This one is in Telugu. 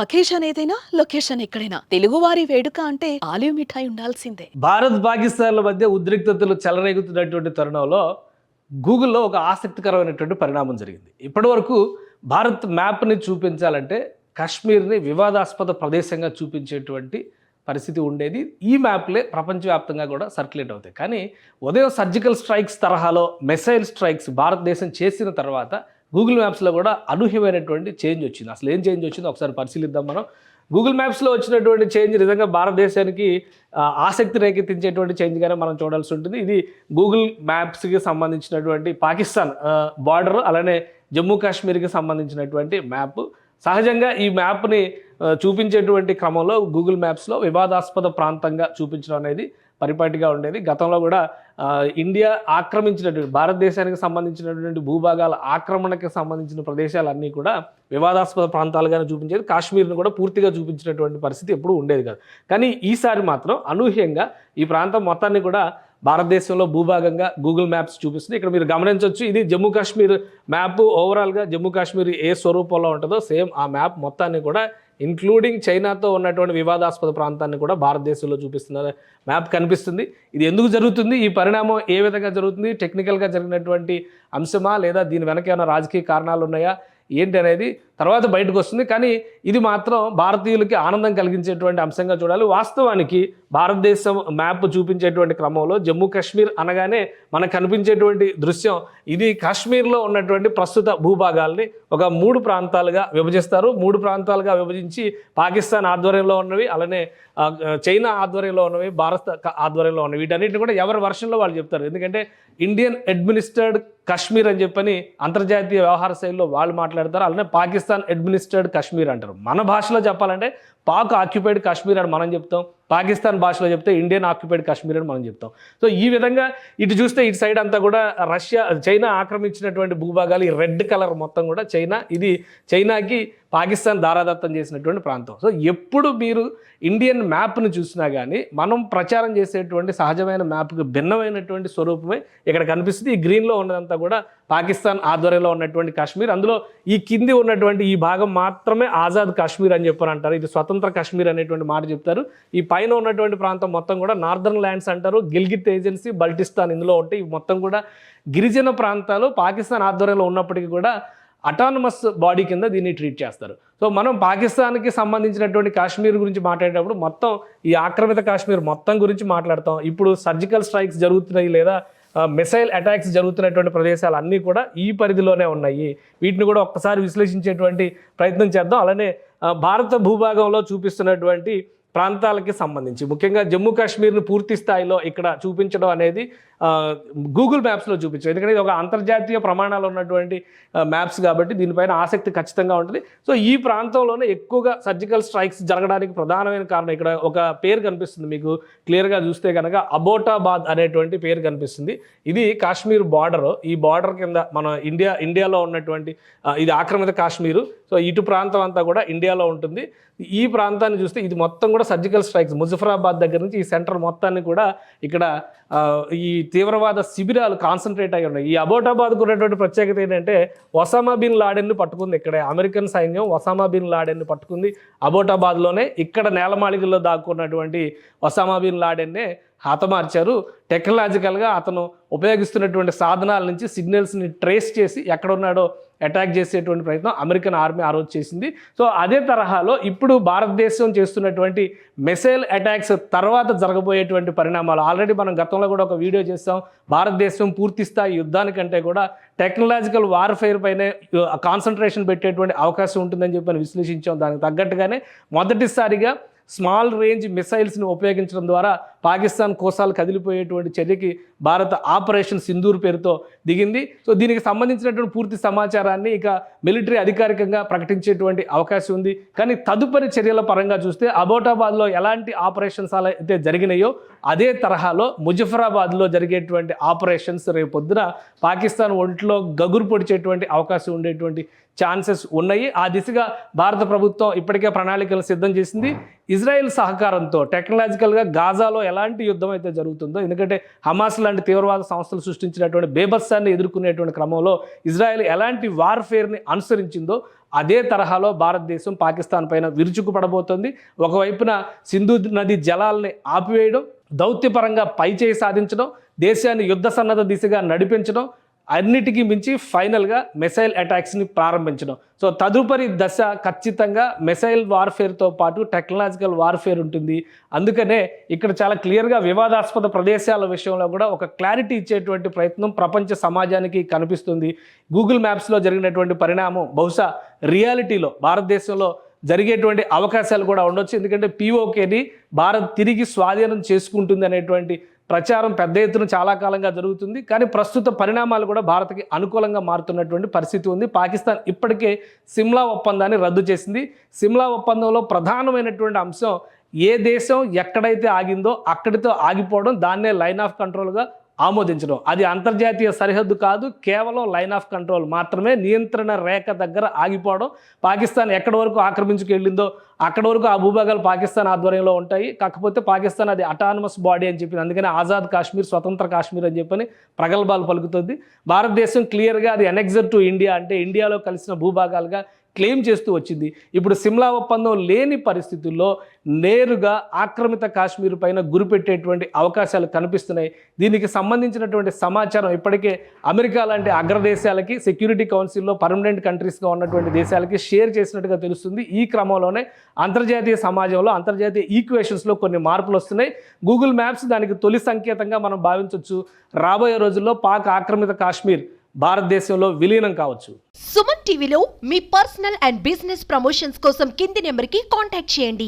అకేషన్ ఏదైనా లొకేషన్ ఎక్కడైనా తెలుగువారి వేడుక అంటే ఆలివ్ మిఠాయి ఉండాల్సిందే. భారత్ పాకిస్తాన్ల మధ్య ఉద్రిక్తతలు చెలరేగుతున్నటువంటి తరుణంలో గూగుల్‌లో ఒక ఆసక్తికరమైనటువంటి పరిణామం జరిగింది. ఇప్పటివరకు భారత్ మ్యాప్‌ని చూపించాలంటే కాశ్మీర్‌ని వివాదాస్పద ప్రదేశంగా చూపించేటువంటి పరిస్థితి ఉండేది. ఈ మ్యాప్‌లే ప్రపంచవ్యాప్తంగా కూడా సర్క్యులేట్ అవుతాయి. కానీ ఉదయం సర్జికల్ స్ట్రైక్స్ తరహాలో మిసైల్ స్ట్రైక్స్ భారతదేశం చేసిన తర్వాత గూగుల్ మ్యాప్స్‌లో కూడా అనూహ్యమైనటువంటి చేంజ్ వచ్చింది. అసలు ఏం చేంజ్ వచ్చిందో ఒకసారి పరిశీలిద్దాం మనం. గూగుల్ మ్యాప్స్‌లో వచ్చినటువంటి చేంజ్ నిజంగా భారతదేశానికి ఆసక్తి రేకెత్తించేటువంటి చేంజ్‌గానే మనం చూడాల్సి ఉంటుంది. ఇది గూగుల్ మ్యాప్స్‌కి సంబంధించినటువంటి పాకిస్తాన్ బార్డర్, అలానే జమ్మూ కాశ్మీర్‌కి సంబంధించినటువంటి మ్యాప్. సహజంగా ఈ మ్యాప్‌ని చూపించేటువంటి క్రమంలో గూగుల్ మ్యాప్స్‌లో వివాదాస్పద ప్రాంతంగా చూపించడం అనేది పరిపాటిగా ఉండేది. గతంలో కూడా ఇండియా ఆక్రమించినటువంటి భారతదేశానికి సంబంధించినటువంటి భూభాగాల ఆక్రమణకి సంబంధించిన ప్రదేశాలన్నీ కూడా వివాదాస్పద ప్రాంతాలుగానే చూపించేది. కాశ్మీర్ను కూడా పూర్తిగా చూపించినటువంటి పరిస్థితి ఎప్పుడూ ఉండేది కాదు. కానీ ఈసారి మాత్రం అనూహ్యంగా ఈ ప్రాంతం మొత్తాన్ని కూడా భారతదేశంలో భూభాగంగా గూగుల్ మ్యాప్స్ చూపిస్తుంది. ఇక్కడ మీరు గమనించవచ్చు, ఇది జమ్మూ కాశ్మీర్ మ్యాప్. ఓవరాల్గా జమ్మూ కాశ్మీర్ ఏ స్వరూపంలో ఉంటుందో సేమ్ ఆ మ్యాప్ మొత్తాన్ని కూడా ఇంక్లూడింగ్ చైనాతో ఉన్నటువంటి వివాదాస్పద ప్రాంతాన్ని కూడా భారతదేశంలో చూపిస్తున్న మ్యాప్ కనిపిస్తుంది. ఇది ఎందుకు జరుగుతుంది, ఈ పరిణామం ఏ విధంగా జరుగుతుంది, టెక్నికల్గా జరిగినటువంటి అంశమా లేదా దీని వెనక ఏమైనా రాజకీయ కారణాలు ఉన్నాయా ఏంటి అనేది తర్వాత బయటకు వస్తుంది. కానీ ఇది మాత్రం భారతీయులకి ఆనందం కలిగించేటువంటి అంశంగా చూడాలి. వాస్తవానికి భారతదేశం మ్యాప్ చూపించేటువంటి క్రమంలో జమ్మూ కాశ్మీర్ అనగానే మనకు కనిపించేటువంటి దృశ్యం ఇది కాశ్మీర్లో ఉన్నటువంటి ప్రస్తుత భూభాగాల్ని ఒక 3 ప్రాంతాలుగా విభజిస్తారు. 3 ప్రాంతాలుగా విభజించి పాకిస్తాన్ ఆధ్వర్యంలో ఉన్నవి, అలానే చైనా ఆధ్వర్యంలో ఉన్నవి, భారత్ ఆధ్వర్యంలో ఉన్నవి, వీటన్నిటిని కూడా ఎవరి వర్షన్లో వాళ్ళు చెప్తారు. ఎందుకంటే ఇండియన్ అడ్మినిస్ట్రేడ్ కాశ్మీర్ అని చెప్పని అంతర్జాతీయ వ్యవహార శైలిలో వాళ్ళు మాట్లాడతారు. అలానే పాకిస్తాన్ అడ్మినిస్ట్రేడ్ కాశ్మీర్ అంటారు. మన భాషలో చెప్పాలంటే పాక్ ఆక్యుపైడ్ కాశ్మీర్ అని మనం చెప్తాం, పాకిస్తాన్ భాషలో చెప్తే ఇండియన్ ఆక్యుపైడ్ కాశ్మీర్ అని మనం చెప్తాం. సో ఈ విధంగా ఇటు చూస్తే ఇటు సైడ్ అంతా కూడా చైనా ఆక్రమించినటువంటి భూభాగాలు, ఈ రెడ్ కలర్ మొత్తం కూడా చైనా, ఇది చైనాకి పాకిస్తాన్ దారాదత్తం చేసినటువంటి ప్రాంతం. సో ఎప్పుడు మీరు ఇండియన్ మ్యాప్ను చూసినా కానీ మనం ప్రచారం చేసేటువంటి సహజమైన మ్యాప్కి భిన్నమైనటువంటి స్వరూపమే ఇక్కడ కనిపిస్తుంది. ఈ గ్రీన్లో ఉన్నదంతా కూడా పాకిస్తాన్ ఆధ్వర్యంలో ఉన్నటువంటి కాశ్మీర్. అందులో ఈ కింది ఉన్నటువంటి ఈ భాగం మాత్రమే ఆజాద్ కాశ్మీర్ అని చెప్పని అంటారు. ఇది స్వతంత్ర కాశ్మీర్ అనేటువంటి మాట చెప్తారు. ఈ పైన ఉన్నటువంటి ప్రాంతం మొత్తం కూడా నార్దర్న్ ల్యాండ్స్ అంటారు. గిల్గిట్ ఏజెన్సీ, బల్టిస్తాన్ ఇందులో ఉంటాయి. ఇవి మొత్తం కూడా గిరిజన ప్రాంతాలు పాకిస్తాన్ ఆధ్వర్యంలో ఉన్నప్పటికీ కూడా అటానమస్ బాడీ కింద దీన్ని ట్రీట్ చేస్తారు. సో మనం పాకిస్తాన్కి సంబంధించినటువంటి కాశ్మీర్ గురించి మాట్లాడేటప్పుడు మొత్తం ఈ ఆక్రమిత కాశ్మీర్ మొత్తం గురించి మాట్లాడతాం. ఇప్పుడు సర్జికల్ స్ట్రైక్స్ జరుగుతున్నాయి లేదా మిసైల్ అటాక్స్ జరుగుతున్నటువంటి ప్రదేశాలు అన్నీ కూడా ఈ పరిధిలోనే ఉన్నాయి. వీటిని కూడా ఒక్కసారి విశ్లేషించేటువంటి ప్రయత్నం చేద్దాం. అలానే భారత భూభాగంలో చూపిస్తున్నటువంటి ప్రాంతాలకి సంబంధించి ముఖ్యంగా జమ్మూ కాశ్మీర్ను పూర్తి స్థాయిలో ఇక్కడ చూపించడం అనేది గూగుల్ మ్యాప్స్లో చూపించడం, ఎందుకంటే ఇది ఒక అంతర్జాతీయ ప్రమాణాలు ఉన్నటువంటి మ్యాప్స్ కాబట్టి దీనిపైన ఆసక్తి ఖచ్చితంగా ఉంటుంది. సో ఈ ప్రాంతంలోనే ఎక్కువగా సర్జికల్ స్ట్రైక్స్ జరగడానికి ప్రధానమైన కారణం ఇక్కడ ఒక పేరు కనిపిస్తుంది మీకు క్లియర్గా చూస్తే కనుక, అబోటాబాద్ అనేటువంటి పేరు కనిపిస్తుంది. ఇది కాశ్మీర్ బార్డర్. ఈ బార్డర్ కింద మన ఇండియాలో ఉన్నటువంటి ఇది ఆక్రమిత కాశ్మీరు. సో ఇటు ప్రాంతం అంతా కూడా ఇండియాలో ఉంటుంది. ఈ ప్రాంతాన్ని చూస్తే ఇది మొత్తం కూడా సర్జికల్ స్ట్రైక్స్ ముజఫరాబాద్ దగ్గర నుంచి ఈ సెంటర్ మొత్తాన్ని కూడా ఇక్కడ ఈ తీవ్రవాద శిబిరాలు కాన్సన్ట్రేట్ అయి ఉన్నాయి. ఈ అబోటాబాద్కు ఉన్నటువంటి ప్రత్యేకత ఏంటంటే ఒసామా బిన్ లాడెన్ను పట్టుకుంది. ఇక్కడ అమెరికన్ సైన్యం ఒసామా బిన్ లాడెన్ను పట్టుకుంది అబోటాబాద్లోనే. ఇక్కడ నేలమాళికల్లో దాక్కున్నటువంటి ఒసామా బిన్ లాడెన్నే హతమార్చారు. టెక్నాలజికల్గా అతను ఉపయోగిస్తున్నటువంటి సాధనాల నుంచి సిగ్నల్స్ని ట్రేస్ చేసి ఎక్కడ ఉన్నాడో అటాక్ చేసేటువంటి ప్రయత్నం అమెరికన్ ఆర్మీ ఆ రోజు చేసింది. సో అదే తరహాలో ఇప్పుడు భారతదేశం చేస్తున్నటువంటి మిసైల్ అటాక్స్ తర్వాత జరగబోయేటువంటి పరిణామాలు ఆల్రెడీ మనం గతంలో కూడా ఒక వీడియో చేస్తాం. భారతదేశం పూర్తి స్థాయి యుద్ధానికంటే కూడా టెక్నాలజికల్ వార్ఫేర్ పైనే కాన్సన్ట్రేషన్ పెట్టేటువంటి అవకాశం ఉంటుందని చెప్పి విశ్లేషించాం. దానికి తగ్గట్టుగానే మొదటిసారిగా స్మాల్ రేంజ్ మిసైల్స్ని ఉపయోగించడం ద్వారా పాకిస్తాన్ కోసాలు కదిలిపోయేటువంటి చర్యకి భారత ఆపరేషన్ సింధూర్ పేరుతో దిగింది. సో దీనికి సంబంధించినటువంటి పూర్తి సమాచారాన్ని ఇక మిలిటరీ అధికారికంగా ప్రకటించేటువంటి అవకాశం ఉంది. కానీ తదుపరి చర్యల పరంగా చూస్తే అబోటాబాద్లో ఎలాంటి ఆపరేషన్స్ అయితే జరిగినాయో అదే తరహాలో ముజఫరాబాద్లో జరిగేటువంటి ఆపరేషన్స్ రేపొద్దున పాకిస్తాన్ ఒంట్లో గగురు పొడిచేటువంటి అవకాశం ఉండేటువంటి ఛాన్సెస్ ఉన్నాయి. ఆ దిశగా భారత ప్రభుత్వం ఇప్పటికే ప్రణాళికలు సిద్ధం చేసింది. ఇజ్రాయెల్ సహకారంతో టెక్నాలజికల్గా గాజాలో ఎలాంటి యుద్ధం అయితే జరుగుతుందో, ఎందుకంటే హమాస్ లాంటి తీవ్రవాద సంస్థలు సృష్టించినటువంటి బేభత్సాన్ని ఎదుర్కొనేటువంటి క్రమంలో ఇజ్రాయెల్ ఎలాంటి వార్ఫేర్ని అనుసరించిందో అదే తరహాలో భారతదేశం పాకిస్తాన్ పైన విరుచుకుపడబోతోంది. ఒకవైపున సింధు నది జలాల్ని ఆపివేయడం, దౌత్యపరంగా పైచేయి సాధించడం, దేశాన్ని యుద్ధ సన్నద్ధ దిశగా నడిపించడం, అన్నిటికీ మించి ఫైనల్గా మిసైల్ అటాక్స్ని ప్రారంభించడం. సో తదుపరి దశ ఖచ్చితంగా మిసైల్ వార్ఫేర్తో పాటు టెక్నాలజికల్ వార్ఫేర్ ఉంటుంది. అందుకనే ఇక్కడ చాలా క్లియర్గా వివాదాస్పద ప్రదేశాల విషయంలో కూడా ఒక క్లారిటీ ఇచ్చేటువంటి ప్రయత్నం ప్రపంచ సమాజానికి కనిపిస్తుంది. గూగుల్ మ్యాప్స్లో జరిగినటువంటి పరిణామం బహుశా రియాలిటీలో భారతదేశంలో జరిగేటువంటి అవకాశాలు కూడా ఉండొచ్చు. ఎందుకంటే POKని భారత్ తిరిగి స్వాధీనం చేసుకుంటుంది అనేటువంటి ప్రచారం పెద్ద ఎత్తున చాలా కాలంగా జరుగుతుంది. కానీ ప్రస్తుత పరిణామాలు కూడా భారత్కి అనుకూలంగా మారుతున్నటువంటి పరిస్థితి ఉంది. పాకిస్తాన్ ఇప్పటికే సిమ్లా ఒప్పందాన్ని రద్దు చేసింది. సిమ్లా ఒప్పందంలో ప్రధానమైనటువంటి అంశం ఏ దేశం ఎక్కడైతే ఆగిందో అక్కడితో ఆగిపోవడం, దాన్నే లైన్ ఆఫ్ కంట్రోల్గా ఆమోదించడం. అది అంతర్జాతీయ సరిహద్దు కాదు, కేవలం లైన్ ఆఫ్ కంట్రోల్ మాత్రమే, నియంత్రణ రేఖ దగ్గర ఆగిపోవడం. పాకిస్తాన్ ఎక్కడి వరకు ఆక్రమించుకెళ్ళిందో అక్కడి వరకు ఆ భూభాగాలు పాకిస్తాన్ ఆధ్వర్యంలో ఉంటాయి. కాకపోతే పాకిస్తాన్ అది అటానమస్ బాడీ అని చెప్పింది. అందుకని ఆజాద్ కాశ్మీర్, స్వతంత్ర కాశ్మీర్ అని చెప్పని ప్రగల్భాలు పలుకుతుంది. భారతదేశం క్లియర్గా అది అనెక్సర్ టు ఇండియా, అంటే ఇండియాలో కలిసిన భూభాగాలుగా క్లెయిమ్ చేస్తూ వచ్చింది. ఇప్పుడు సిమ్లా ఒప్పందం లేని పరిస్థితుల్లో నేరుగా ఆక్రమిత కాశ్మీర్ పైన గురిపెట్టేటువంటి అవకాశాలు కనిపిస్తున్నాయి. దీనికి సంబంధించినటువంటి సమాచారం ఇప్పటికే అమెరికా లాంటి అగ్రదేశాలకి, సెక్యూరిటీ కౌన్సిల్లో పర్మనెంట్ కంట్రీస్గా ఉన్నటువంటి దేశాలకి షేర్ చేసినట్టుగా తెలుస్తుంది. ఈ క్రమంలోనే అంతర్జాతీయ సమాజంలో, అంతర్జాతీయ ఈక్వేషన్స్లో కొన్ని మార్పులు వస్తున్నాయి. గూగుల్ మ్యాప్స్ దానికి తొలి సంకేతంగా మనం భావించవచ్చు. రాబోయే రోజుల్లో పాక్ ఆక్రమిత కాశ్మీర్ భారతదేశంలో విలీనం కావచ్చు. సుమన్ టీవీలో మీ పర్సనల్ అండ్ బిజినెస్ ప్రమోషన్స్ కోసం కింది నెంబర్కి కాంటాక్ట్ చేయండి.